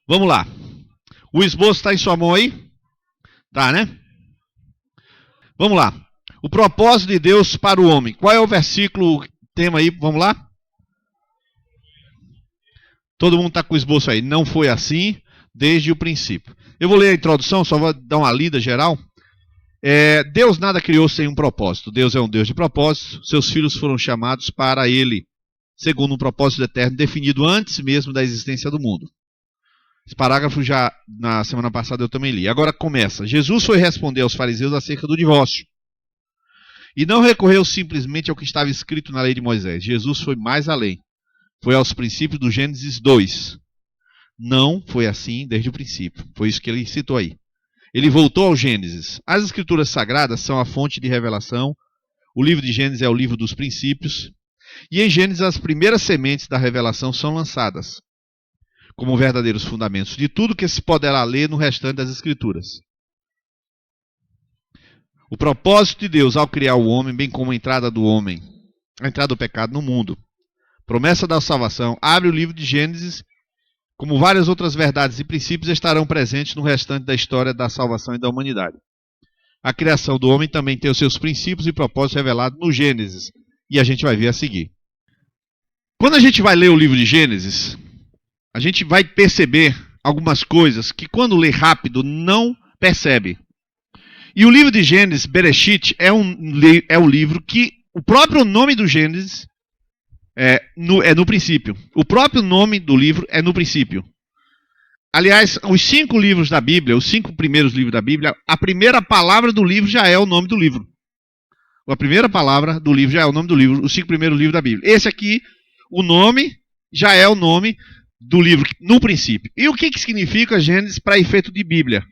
Vamos lá. O esboço está em sua mão aí? Tá, né? Vamos lá. O propósito de Deus para o homem. Qual é o versículo, tema aí? Vamos lá? Todo mundo está com o esboço aí. Não foi assim desde o princípio. Eu vou ler a introdução, só vou dar uma lida geral. Deus nada criou sem um propósito. Deus é um Deus de propósito. Seus filhos foram chamados para Ele, segundo um propósito eterno definido antes mesmo da existência do mundo. Esse parágrafo já na semana passada eu também li. Agora começa. Jesus foi responder aos fariseus acerca do divórcio. E não recorreu simplesmente ao que estava escrito na lei de Moisés. Jesus foi mais além. Foi aos princípios do Gênesis 2. Não foi assim desde o princípio. Foi isso que ele citou aí. Ele voltou ao Gênesis. As escrituras sagradas são a fonte de revelação. O livro de Gênesis é o livro dos princípios. E em Gênesis as primeiras sementes da revelação são lançadas como verdadeiros fundamentos de tudo que se poderá ler no restante das escrituras. O propósito de Deus ao criar o homem, bem como a entrada do homem, a entrada do pecado no mundo, promessa da salvação, abre o livro de Gênesis, como várias outras verdades e princípios estarão presentes no restante da história da salvação e da humanidade. A criação do homem também tem os seus princípios e propósitos revelados no Gênesis, e a gente vai ver a seguir. Quando a gente vai ler o livro de Gênesis, a gente vai perceber algumas coisas que quando lê rápido não percebe. E o livro de Gênesis, Bereshit, é um livro que o próprio nome do Gênesis é no princípio. O próprio nome do livro é no princípio. Aliás, os 5 livros da Bíblia, os 5 primeiros livros da Bíblia, a primeira palavra do livro já é o nome do livro. A primeira palavra do livro já é o nome do livro, os 5 primeiros livros da Bíblia. Esse aqui, o nome, já é o nome do livro no princípio. E o que significa Gênesis para efeito de Bíblia?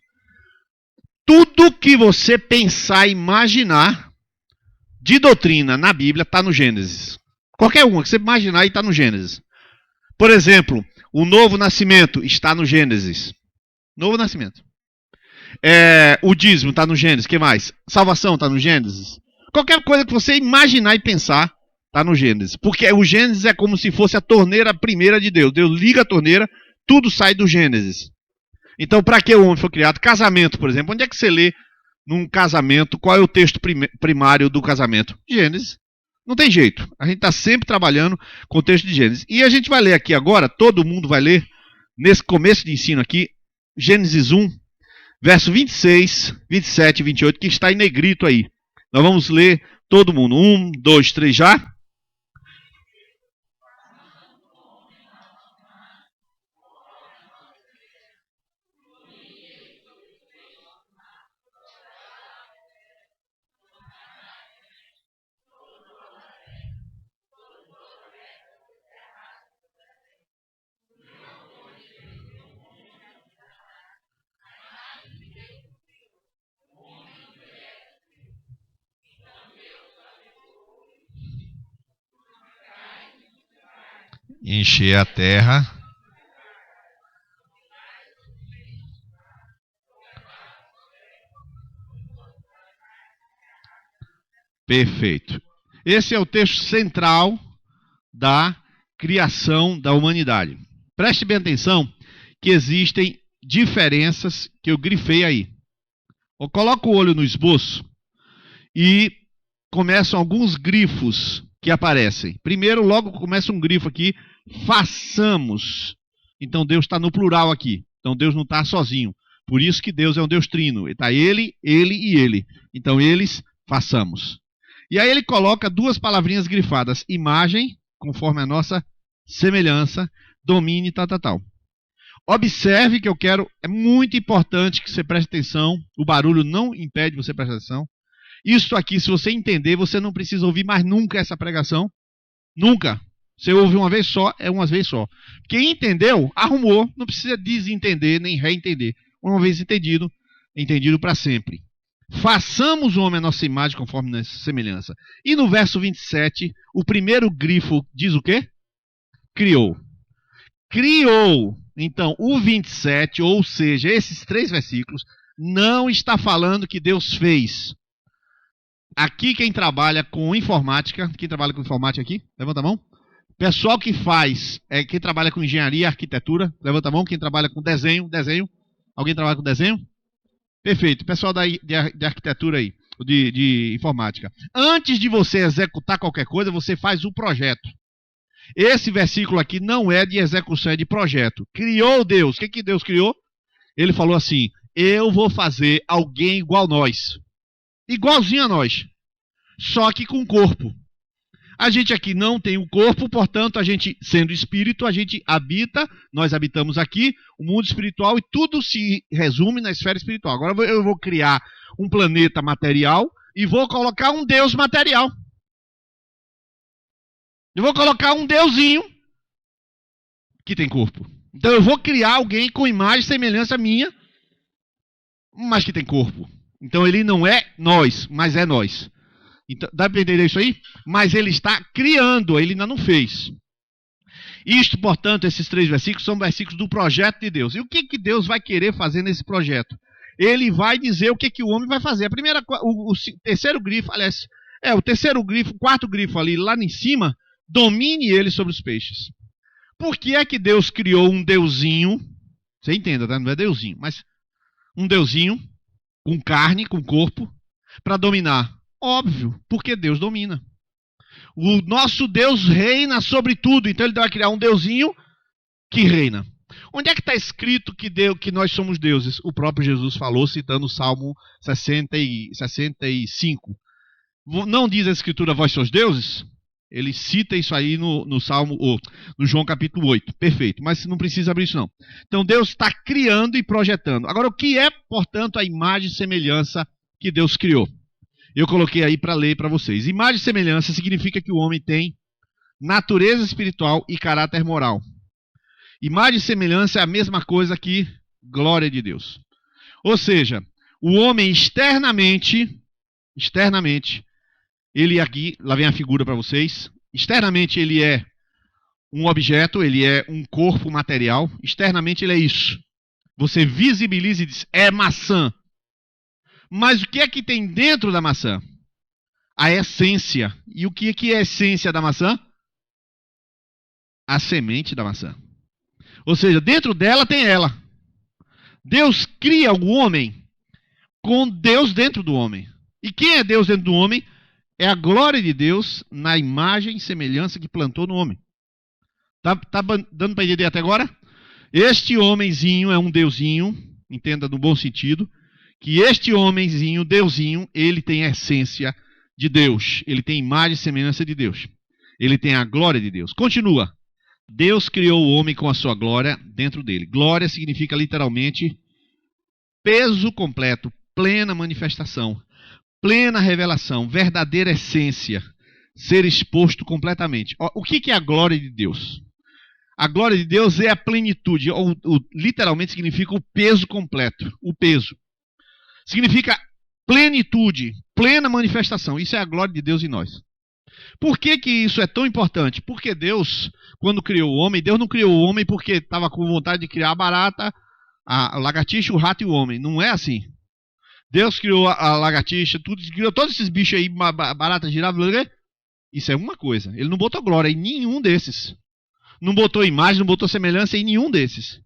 Tudo que você pensar e imaginar de doutrina na Bíblia está no Gênesis. Qualquer uma que você imaginar está no Gênesis. Por exemplo, o novo nascimento está no Gênesis. Novo nascimento. O dízimo está no Gênesis. O que mais? Salvação está no Gênesis. Qualquer coisa que você imaginar e pensar está no Gênesis. Porque o Gênesis é como se fosse a torneira primeira de Deus. Deus liga a torneira, tudo sai do Gênesis. Então, para que o homem foi criado? Casamento, por exemplo. Onde é que você lê num casamento? Qual é o texto primário do casamento? Gênesis. Não tem jeito. A gente está sempre trabalhando com o texto de Gênesis. E a gente vai ler aqui agora, todo mundo vai ler, nesse começo de ensino aqui, Gênesis 1, verso 26, 27 e 28, que está em negrito aí. Nós vamos ler todo mundo. 1, 2, 3 já. Encher a terra. Perfeito. Esse é o texto central da criação da humanidade. Preste bem atenção que existem diferenças que eu grifei aí. Eu coloco o olho no esboço e começam alguns grifos que aparecem. Primeiro, logo começa um grifo aqui, façamos. Então Deus está no plural aqui. Então Deus não está sozinho. Por isso que Deus é um Deus trino. Está ele e ele. Então eles, façamos. E aí ele coloca 2 palavrinhas grifadas. Imagem, conforme a nossa semelhança, domine, tal. Observe que eu quero, é muito importante que você preste atenção. O barulho não impede você prestar atenção. Isso aqui, se você entender, você não precisa ouvir mais nunca essa pregação. Nunca. Você ouve uma vez só, é uma vez só. Quem entendeu, arrumou. Não precisa desentender nem reentender. Uma vez entendido, entendido para sempre. Façamos o homem a nossa imagem conforme nossa semelhança. E no verso 27, o primeiro grifo diz o quê? Criou. Criou. Então, o 27, ou seja, esses 3 versículos, não está falando que Deus fez. Aqui quem trabalha com informática aqui? Levanta a mão. Pessoal que faz, quem trabalha com engenharia, arquitetura, levanta a mão, quem trabalha com desenho. Alguém trabalha com desenho? Perfeito. Pessoal de arquitetura aí, de informática. Antes de você executar qualquer coisa, você faz o projeto. Esse versículo aqui não é de execução, é de projeto. Criou Deus. O que Deus criou? Ele falou assim: eu vou fazer alguém igual a nós. Igualzinho a nós. Só que com corpo. A gente aqui não tem o corpo, portanto, a gente, sendo espírito, a gente habita, nós habitamos aqui, o mundo espiritual, e tudo se resume na esfera espiritual. Agora eu vou criar um planeta material e vou colocar um Deus material. Eu vou colocar um deusinho que tem corpo. Então eu vou criar alguém com imagem e semelhança minha, mas que tem corpo. Então ele não é nós, mas é nós. Então, dá para entender isso aí? Mas ele está criando, ele ainda não fez. Isto, portanto, esses 3 versículos são versículos do projeto de Deus. E o que Deus vai querer fazer nesse projeto? Ele vai dizer o que o homem vai fazer. O terceiro grifo, aliás, o terceiro grifo, o quarto grifo ali, lá em cima, domine ele sobre os peixes. Por que é que Deus criou um deusinho? Você entenda, tá? Não é deusinho, mas um deusinho com carne, com corpo, para dominar. Óbvio, porque Deus domina. O nosso Deus reina sobre tudo, então ele vai criar um deusinho que reina. Onde é que está escrito que nós somos deuses? O próprio Jesus falou, citando o Salmo 65. Não diz a Escritura, vós sois deuses? Ele cita isso aí no Salmo, no João capítulo 8. Perfeito, mas não precisa abrir isso não. Então Deus está criando e projetando. Agora, o que é, portanto, a imagem e semelhança que Deus criou? Eu coloquei aí para ler para vocês. Imagem e semelhança significa que o homem tem natureza espiritual e caráter moral. Imagem e semelhança é a mesma coisa que glória de Deus. Ou seja, o homem externamente, ele aqui, lá vem a figura para vocês, externamente ele é um objeto, ele é um corpo material, externamente ele é isso. Você visibiliza e diz, é maçã. Mas o que é que tem dentro da maçã? A essência. E o que é a essência da maçã? A semente da maçã. Ou seja, dentro dela tem ela. Deus cria o homem com Deus dentro do homem. E quem é Deus dentro do homem? É a glória de Deus na imagem e semelhança que plantou no homem. Tá dando para entender até agora? Este homenzinho é um deusinho, entenda no bom sentido, que este homenzinho, deusinho, ele tem a essência de Deus. Ele tem imagem e semelhança de Deus. Ele tem a glória de Deus. Continua. Deus criou o homem com a sua glória dentro dele. Glória significa literalmente peso completo, plena manifestação, plena revelação, verdadeira essência, ser exposto completamente. O que é a glória de Deus? A glória de Deus é a plenitude, literalmente significa o peso completo, o peso. Significa plenitude, plena manifestação. Isso é a glória de Deus em nós. Por que isso é tão importante? Porque Deus, quando criou o homem, Deus não criou o homem porque estava com vontade de criar a barata, a lagartixa, o rato e o homem. Não é assim. Deus criou a lagartixa, criou todos esses bichos aí, barata, girafa, isso é uma coisa. Ele não botou glória em nenhum desses. Não botou imagem, não botou semelhança em nenhum desses.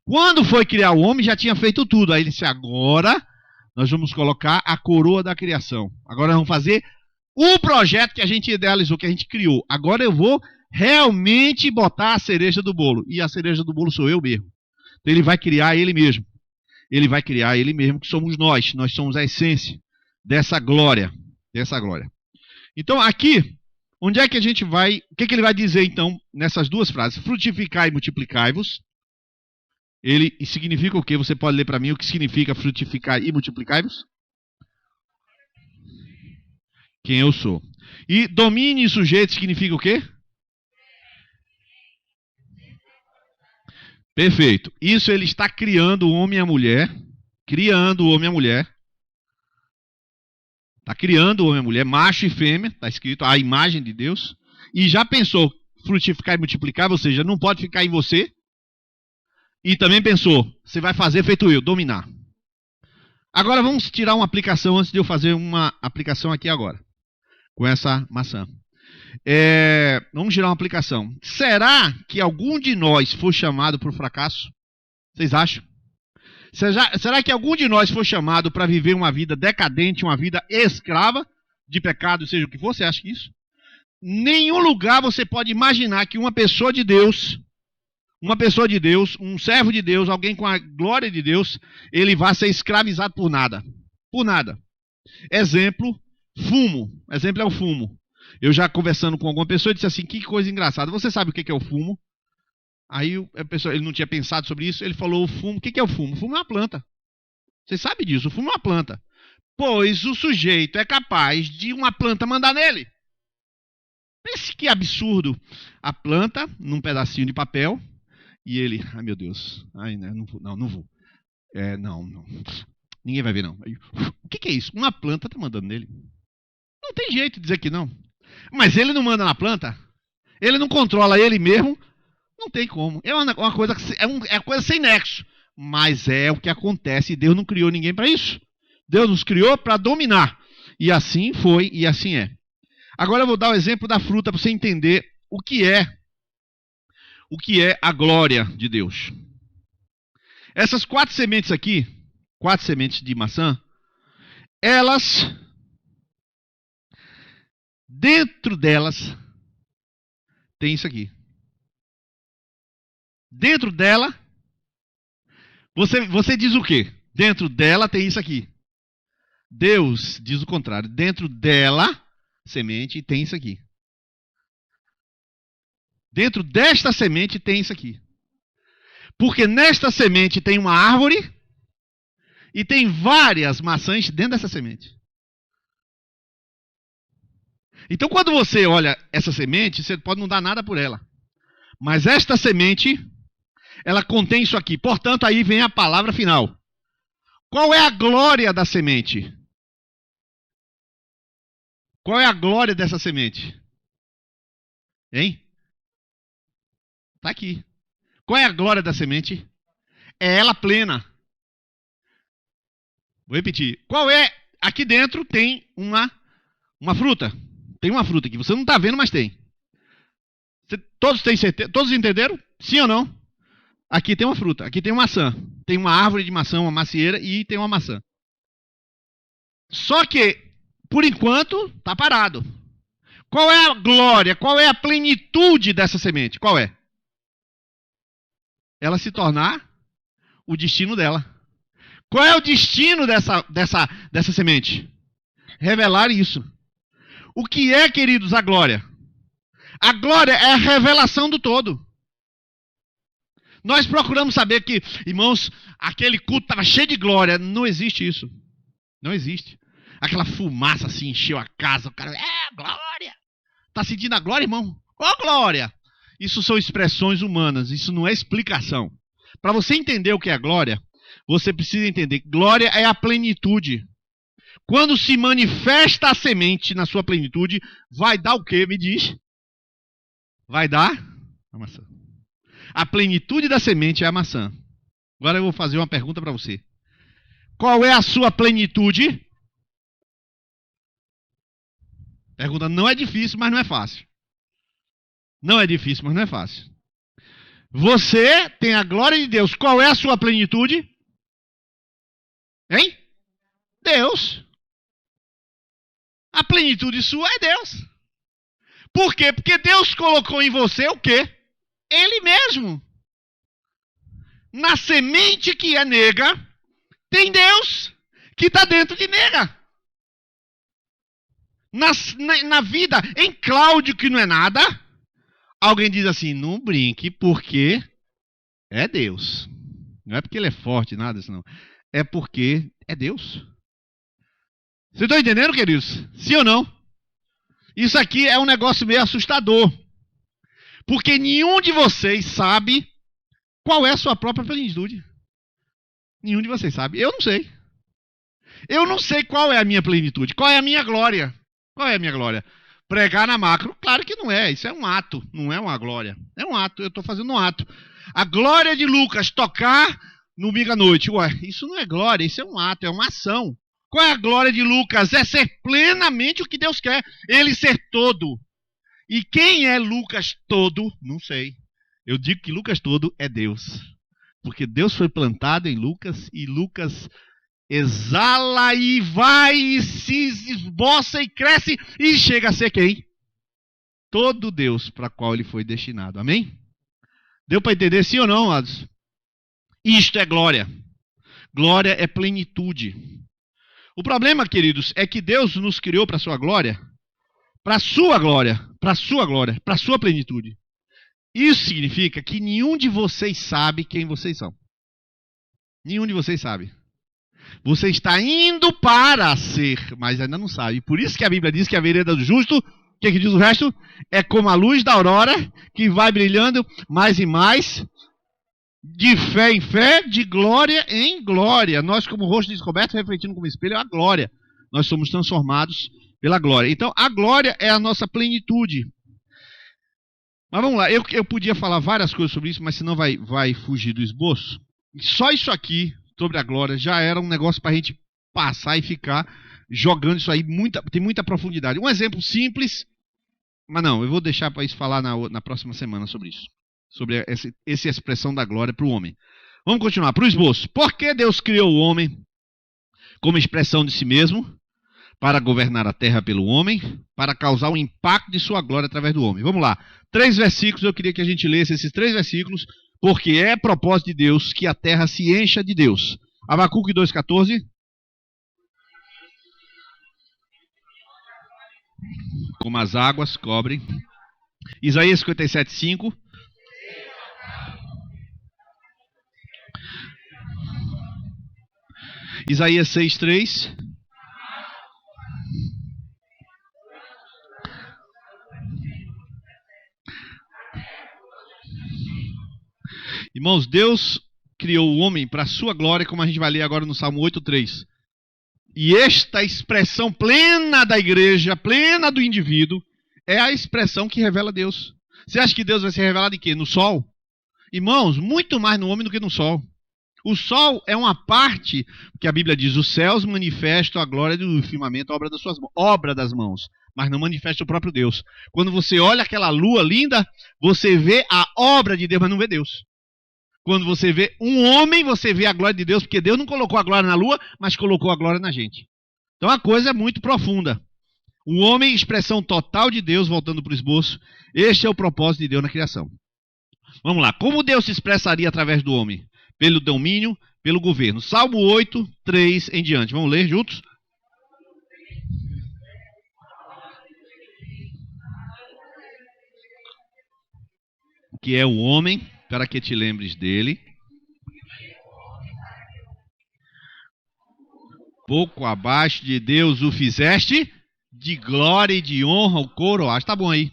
Quando foi criar o homem, já tinha feito tudo. Aí ele disse, agora nós vamos colocar a coroa da criação. Agora nós vamos fazer o projeto que a gente idealizou, que a gente criou. Agora eu vou realmente botar a cereja do bolo. E a cereja do bolo sou eu mesmo. Então ele vai criar ele mesmo. Ele vai criar ele mesmo, que somos nós. Nós somos a essência dessa glória. Então aqui, onde é que a gente vai... O que ele vai dizer então nessas duas frases? Frutificai e multiplicai-vos. Ele significa o quê? Você pode ler para mim o que significa frutificar e multiplicai-vos? Quem eu sou. E domine e sujeito significa o quê? Perfeito. Isso ele está criando o homem e a mulher. Criando o homem e a mulher. Está criando o homem e a mulher, macho e fêmea. Está escrito a imagem de Deus. E já pensou frutificar e multiplicar, ou seja, não pode ficar em você. E também pensou, você vai fazer feito eu, dominar. Agora vamos tirar uma aplicação antes de eu fazer uma aplicação aqui agora. Com essa maçã. Vamos girar uma aplicação. Será que algum de nós foi chamado para o fracasso? Vocês acham? Será que algum de nós foi chamado para viver uma vida decadente, uma vida escrava de pecado, seja o que for? Você acha que isso? Nenhum lugar você pode imaginar que uma pessoa de Deus, um servo de Deus, alguém com a glória de Deus, ele vai ser escravizado por nada. Por nada. Exemplo, fumo. Exemplo é o fumo. Eu já conversando com alguma pessoa, disse assim, que coisa engraçada. Você sabe o que é o fumo? Aí a pessoa, ele não tinha pensado sobre isso, ele falou o fumo. O que é o fumo? O fumo é uma planta. Você sabe disso, o fumo é uma planta. Pois o sujeito é capaz de uma planta mandar nele. Pense que absurdo. A planta, num pedacinho de papel, e ele, ai meu Deus, ai, não vou. Não. Ninguém vai ver não. Aí, o que é isso? Uma planta está mandando nele. Não tem jeito de dizer que não. Mas ele não manda na planta? Ele não controla ele mesmo? Não tem como. É uma coisa, é coisa sem nexo. Mas é o que acontece. Deus não criou ninguém para isso. Deus nos criou para dominar. E assim foi e assim é. Agora eu vou dar o exemplo da fruta para você entender o que é a glória de Deus. Essas 4 sementes aqui, 4 sementes de maçã, elas, dentro delas, tem isso aqui. Dentro dela, você diz o quê? Dentro dela tem isso aqui. Deus diz o contrário. Dentro dela, semente, tem isso aqui. Dentro desta semente tem isso aqui. Porque nesta semente tem uma árvore e tem várias maçãs dentro dessa semente. Então quando você olha essa semente, você pode não dar nada por ela. Mas esta semente, ela contém isso aqui. Portanto, aí vem a palavra final. Qual é a glória da semente? Qual é a glória dessa semente? Hein? Está aqui. Qual é a glória da semente? É ela plena. Vou repetir. Qual é? Aqui dentro tem uma fruta. Tem uma fruta aqui. Você não está vendo, mas tem. Todos têm certeza? Todos entenderam? Sim ou não? Aqui tem uma fruta. Aqui tem uma maçã. Tem uma árvore de maçã, uma macieira e tem uma maçã. Só que, por enquanto, está parado. Qual é a glória? Qual é a plenitude dessa semente? Qual é? Ela se tornar o destino dela. Qual é o destino dessa semente? Revelar isso. O que é, queridos, a glória? A glória é a revelação do todo. Nós procuramos saber que, irmãos, aquele culto estava cheio de glória. Não existe isso. Não existe. Aquela fumaça assim encheu a casa. O cara, glória. Está sentindo a glória, irmão? Qual glória? Isso são expressões humanas. Isso não é explicação. Para você entender o que é glória, você precisa entender que glória é a plenitude. Quando se manifesta a semente na sua plenitude, vai dar o quê? Me diz. Vai dar a maçã. A plenitude da semente é a maçã. Agora eu vou fazer uma pergunta para você. Qual é a sua plenitude? Pergunta não é difícil, mas não é fácil. Não é difícil, mas não é fácil. Você tem a glória de Deus. Qual é a sua plenitude? Hein? Deus. A plenitude sua é Deus. Por quê? Porque Deus colocou em você o quê? Ele mesmo. Na semente que é nega, tem Deus que está dentro de nega. Na vida, em Cláudio, que não é nada, alguém diz assim, não brinque, porque é Deus. Não é porque ele é forte, nada disso não. É porque é Deus. Vocês estão entendendo, queridos? Sim ou não? Isso aqui é um negócio meio assustador. Porque nenhum de vocês sabe qual é a sua própria plenitude. Nenhum de vocês sabe. Eu não sei. Eu não sei qual é a minha plenitude. Qual é a minha glória? Qual é a minha glória? Pregar na macro? Claro que não é. Isso é um ato. Não é uma glória. É um ato. Eu estou fazendo um ato. A glória de Lucas tocar no domingo à noite. Ué, isso não é glória. Isso é um ato. É uma ação. Qual é a glória de Lucas? É ser plenamente o que Deus quer. Ele ser todo. E quem é Lucas todo? Não sei. Eu digo que Lucas todo é Deus. Porque Deus foi plantado em Lucas e Lucas exala e vai e se esboça e cresce e chega a ser quem? Todo Deus para qual ele foi destinado. Amém? Deu para entender sim ou não, amados? Isto é glória. Glória é plenitude. O problema, queridos, é que Deus nos criou para a sua glória, para a sua glória, para a sua glória, para a sua plenitude. Isso significa que nenhum de vocês sabe quem vocês são. Nenhum de vocês sabe. Você está indo para ser, mas ainda não sabe. Por isso que a Bíblia diz que a vereda do justo, o que diz o resto? É como a luz da aurora, que vai brilhando mais e mais, de fé em fé, de glória em glória. Nós, como rosto descoberto, refletindo como espelho, é a glória. Nós somos transformados pela glória. Então, a glória é a nossa plenitude. Mas vamos lá, eu podia falar várias coisas sobre isso, mas senão vai fugir do esboço. Só isso aqui, sobre a glória, já era um negócio para a gente passar e ficar jogando isso aí, tem muita profundidade. Um exemplo simples, mas não, eu vou deixar para isso falar na próxima semana sobre isso. Sobre essa expressão da glória para o homem. Vamos continuar, para o esboço. Por que Deus criou o homem como expressão de si mesmo? Para governar a terra pelo homem, para causar o impacto de sua glória através do homem. Vamos lá. 3 versículos, eu queria que a gente lesse esses 3 versículos, porque é propósito de Deus que a terra se encha de Deus. Abacuque 2,14. Como as águas cobrem. Isaías 57,5. Isaías 6,3. Irmãos, Deus criou o homem para a sua glória, como a gente vai ler agora no Salmo 8,3. E esta expressão plena da igreja, plena do indivíduo, é a expressão que revela Deus. Você acha que Deus vai ser revelado em quê? No sol? Irmãos, muito mais no homem do que no sol. O sol é uma parte, que a Bíblia diz, os céus manifestam a glória do firmamento, a obra das mãos, mas não manifesta o próprio Deus. Quando você olha aquela lua linda, você vê a obra de Deus, mas não vê Deus. Quando você vê um homem, você vê a glória de Deus, porque Deus não colocou a glória na lua, mas colocou a glória na gente. Então a coisa é muito profunda. O homem, expressão total de Deus, voltando para o esboço, este é o propósito de Deus na criação. Vamos lá, como Deus se expressaria através do homem? Pelo domínio, pelo governo. Salmo 8, 3 em diante. Vamos ler juntos? Que é o homem, para que te lembres dele. Pouco abaixo de Deus o fizeste, de glória e de honra o coroaste. Tá bom aí.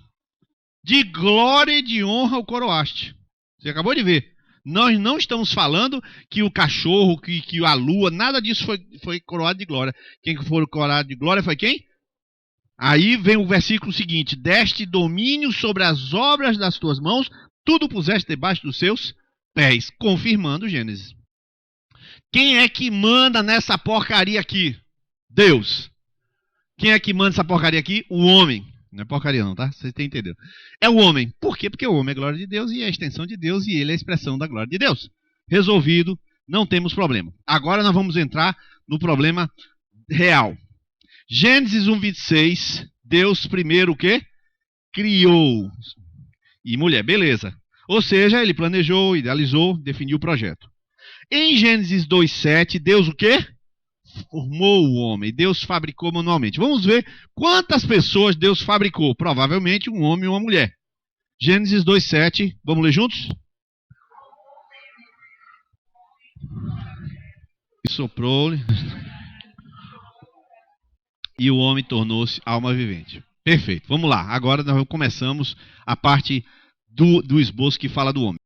De glória e de honra o coroaste. Você acabou de ver. Nós não estamos falando que o cachorro, que a lua, nada disso foi coroado de glória. Quem foi coroado de glória foi quem? Aí vem o versículo seguinte: deste domínio sobre as obras das tuas mãos, tudo puseste debaixo dos seus pés. Confirmando Gênesis. Quem é que manda nessa porcaria aqui? Deus. Quem é que manda essa porcaria aqui? O homem. Não é porcaria não, tá? Vocês têm entendido. É o homem. Por quê? Porque o homem é a glória de Deus e é a extensão de Deus e ele é a expressão da glória de Deus. Resolvido, não temos problema. Agora nós vamos entrar no problema real. Gênesis 1:26, Deus primeiro o quê? Criou. E mulher, beleza. Ou seja, ele planejou, idealizou, definiu o projeto. Em Gênesis 2:7, Deus o quê? Formou o homem. Deus fabricou manualmente. Vamos ver quantas pessoas Deus fabricou. Provavelmente um homem e uma mulher. Gênesis 2:7. Vamos ler juntos? E soprou-lhe. E o homem tornou-se alma vivente. Perfeito. Vamos lá. Agora nós começamos a parte do esboço que fala do homem.